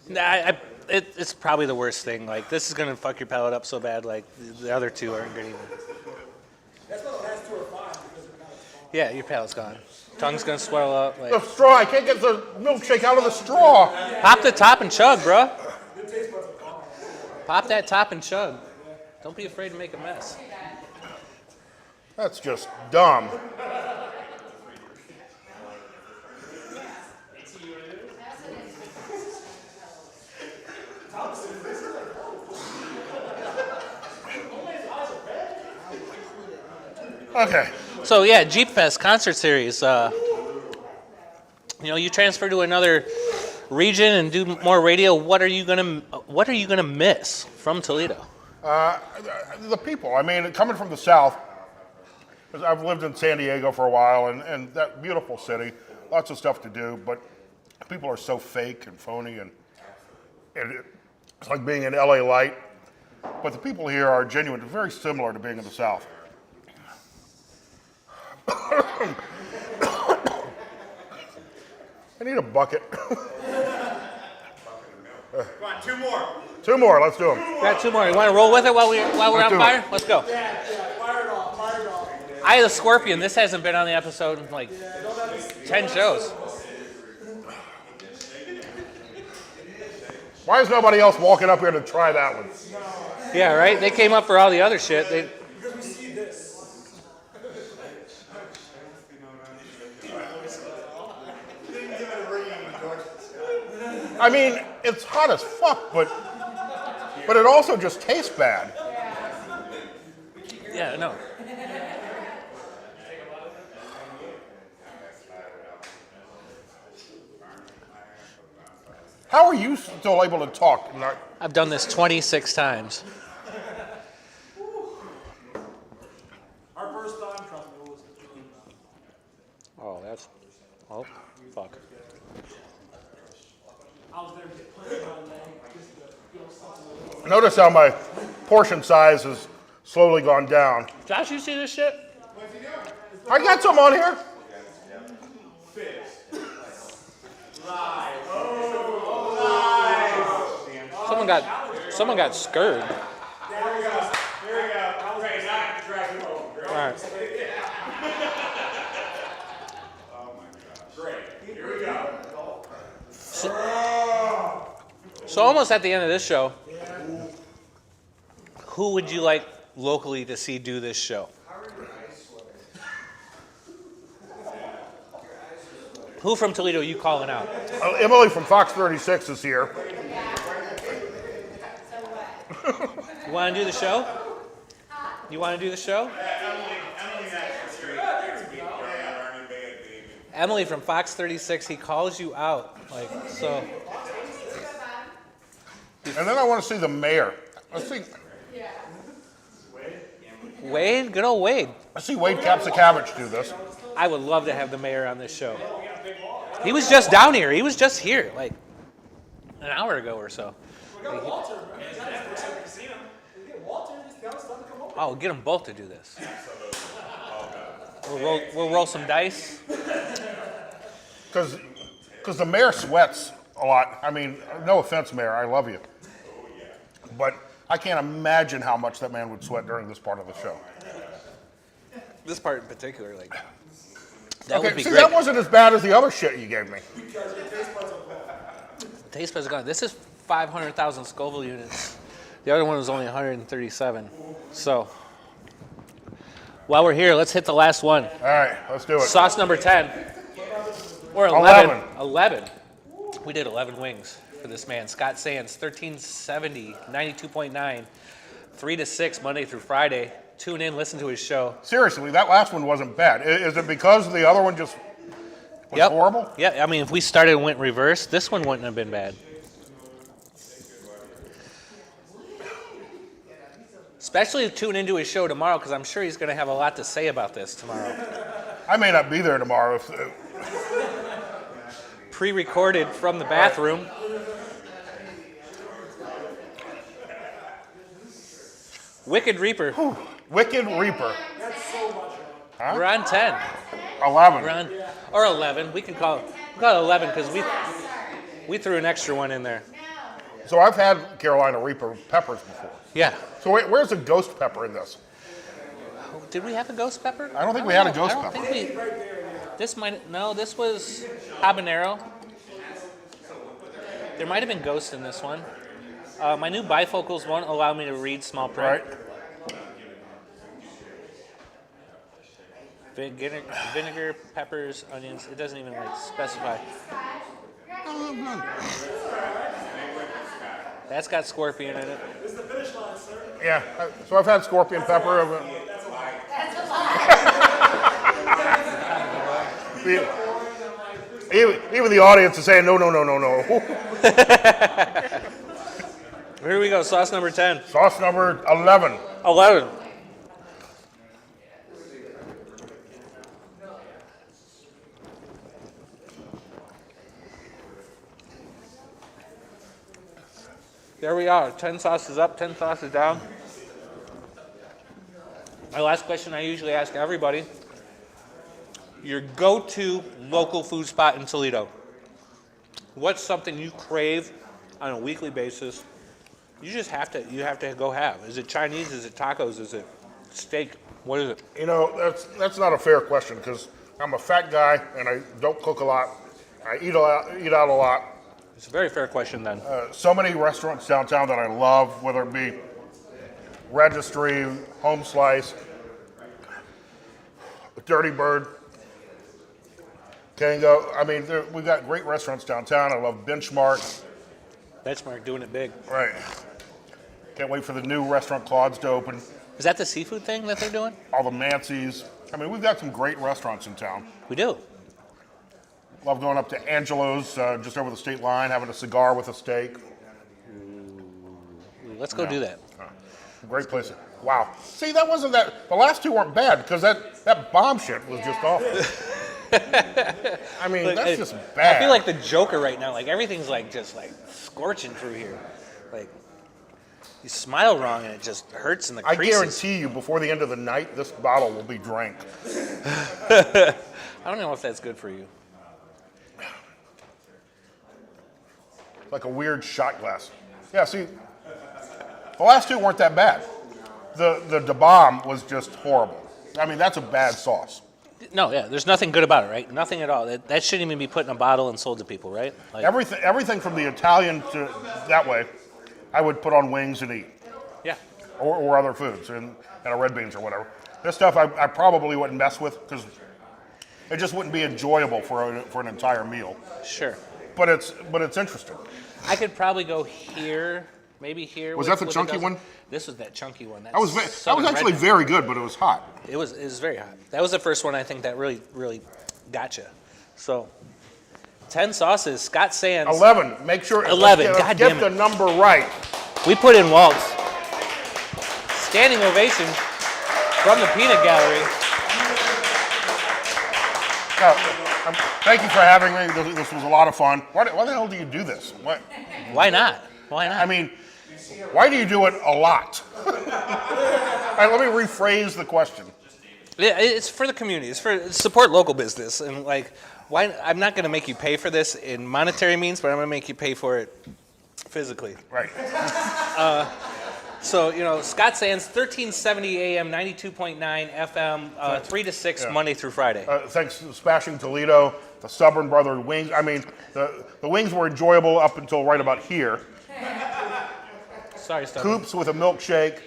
Nah, it's probably the worst thing. Like, this is gonna fuck your palate up so bad. Like, the other two aren't gonna even. That's why the last two are fine because they're not as fun. Yeah, your palate's gone. Tongue's gonna swell up. The Like, straw, I can't get the milkshake out of the straw. pop the top and chug, bro. The taste buds are gone. Pop that top and chug. Don't be afraid to make a mess. That's just dumb. Okay. So yeah, Jeep Fest concert series. You transfer to another region and do more radio. What are you gonna miss from Toledo? The people. I mean, coming from the South, 'cause I've lived in San Diego for a while, and that beautiful city, lots of stuff to do, but people are so fake and phony, and it's like being in LA Light. But the people here are genuine, very similar to being in the South. I need a bucket. Come on, two more. Two more, let's do them. Got two more. You want to roll with it while we're on do it. fire? Let's go. Yeah, fire it off, fire it off. Eye of the Scorpion. This hasn't been on the episode in like 10 shows. Why is nobody else walking up here to try that one? Yeah, right. They came up for all the other shit. Because we see this. I mean, it's hot as fuck, but it also just tastes bad. Yeah, no. How are you still able to talk? I've done this 26 times. Our first time, trust me, it was. Oh, fuck. I was there to get plenty of my leg, just to feel something. Notice how my portion size has slowly gone down. Josh, you see this shit? I got some on here. Someone got scurred. There we go. There we go. Okay, now I have to drag him over. All right. Oh my God. Great. Here we go. So almost at the end of this show, who would you like locally to see do this show? Who from Toledo are you calling out? Emily from Fox 36 is here. You want to do the show? You want to do the show? Emily next. Straight. Yeah, Army Band, baby. Emily from Fox 36, he calls you out. Like, so. And then I want to see the mayor. Let's see. Wade? Good old Wade. I see Wade Capsicavage do this. I would love to have the mayor on this show. He was just down here. He was just here, like, an hour ago or so. Got Walter, man. He's not the first time we've seen him. We get Walter, just tell us to come over. Oh, get them both to do this. We'll roll some dice. Because the mayor sweats a lot. I mean, no offense, mayor, I love you. But I can't imagine how much that man would sweat during this part of the show. This part in particular, like, that would Okay, be see, great. that wasn't as bad as the other shit you gave me. Taste buds are gone. This is 500,000 Scoville units. The other one was only 137. So, while we're here, let's hit the last one. All right, let's do it. Sauce number 10. Or 11. 11. 11. We did 11 wings for this man. Scott Sands, 1370, 92.9, 3 to 6, Monday through Friday. Tune in, listen to his show. Seriously, that last one wasn't bad. Is it because the other one just Was horrible? Yeah, I mean, if we started and went reverse, this one wouldn't have been bad. Especially tune into his show tomorrow, because I'm sure he's going to have a lot to say about this tomorrow. I may not be there tomorrow. If, Pre-recorded from the bathroom. Wicked Reaper. Wicked Reaper. We're on 10. 11. We're on, or 11. We can call it 11 because we threw an extra one in there. So I've had Carolina Reaper peppers before. Yeah. So where's the ghost pepper in this? Did we have a ghost pepper? I don't think we had a ghost I don't pepper. think we. This might. No, this was habanero. There might have been ghost in this one. My new bifocals won't allow me to read small print. Right? Vinegar, peppers, onions. It doesn't even like specify. That's got scorpion in it. Yeah. So I've had scorpion pepper. Even the audience is saying, no. Here we go. Sauce number 10. Sauce number 11. 11. There we are. 10 sauces up, 10 sauces down. My last question I usually ask everybody. Your go-to local food spot in Toledo. What's something you crave on a weekly basis? You have to go have. Is it Chinese? Is it tacos? Is it steak? What is it? You know, that's not a fair question because I'm a fat guy and I don't cook a lot. I eat out a lot. It's a very fair question then. So many restaurants downtown that I love, whether it be Registry, Home Slice, Dirty Bird, Kango. I mean, we've got great restaurants downtown. I love Benchmark. Benchmark doing it big. Right. Can't wait for the new restaurant Claude's to open. Is that the seafood thing that they're doing? All the Mancy's. I mean, we've got some great restaurants in town. We do. Love going up to Angelo's, just over the state line, having a cigar with a steak. Let's go do that. Great place. Wow. See, that wasn't that. The last two weren't bad because that bomb shit was just awful. I mean, that's just bad. I feel like the Joker right now. Like everything's like just like scorching through here. Like you smile wrong and it just hurts in the I creases. guarantee you, before the end of the night, this bottle will be drank. I don't know if that's good for you. Like a weird shot glass. Yeah, see, the last two weren't that bad. The bomb was just horrible. I mean, that's a bad sauce. No, yeah, there's nothing good about it, right? Nothing at all. That shouldn't even be put in a bottle and sold to people, right? Like, Everything from the Italian to that way, I would put on wings and eat. yeah. Or other foods, and a red beans or whatever. This stuff I probably wouldn't mess with because it just wouldn't be enjoyable for an entire meal. Sure. But it's interesting. I could probably go here, maybe here. Was that the chunky one? This was that chunky one. That was actually very good, but it was hot. It was very hot. That was the first one I think that really got you. So, 10 sauces. Scott Sands. 11. Make sure. 11. Let's God get damn the it. number right. We put in Waltz. Standing ovation from the Peanut Gallery. Thank you for having me. This was a lot of fun. Why the hell do you do this? Why not? Why not? I mean, why do you do it a lot? All right, let me rephrase the question. It's for the community. It's for support local business. And like, why? I'm not going to make you pay for this in monetary means, but I'm going to make you pay for it physically. Right. So, Scott Sands, 1370 AM, 92.9 FM, 3 to 6, Monday through Friday. Thanks to Smashing Toledo, the Stubborn Brother wings. I mean, the wings were enjoyable up until right about here. Sorry, Stubborn. Coops with a milkshake.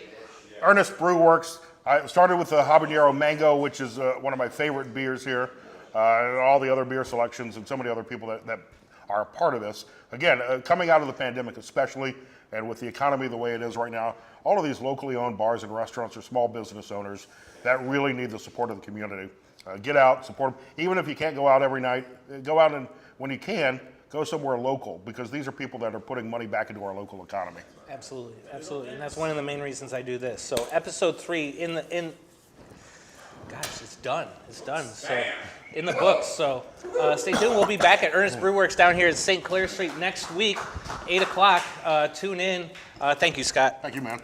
Earnest Brew Works. I started with the habanero mango, which is one of my favorite beers here. And all the other beer selections and so many other people that are a part of this. Again, coming out of the pandemic especially, and with the economy the way it is right now, all of these locally owned bars and restaurants are small business owners that really need the support of the community. Get out, support them. Even if you can't go out every night, go out and when you can, go somewhere local because these are people that are putting money back into our local economy. Absolutely, absolutely, and that's one of the main reasons I do this. So episode 3 gosh, it's done. It's done. So in the books. So stay tuned. We'll be back at Earnest Brew Works down here at St. Clair Street next week, 8 o'clock. Tune in. Thank you, Scott. Thank you, man.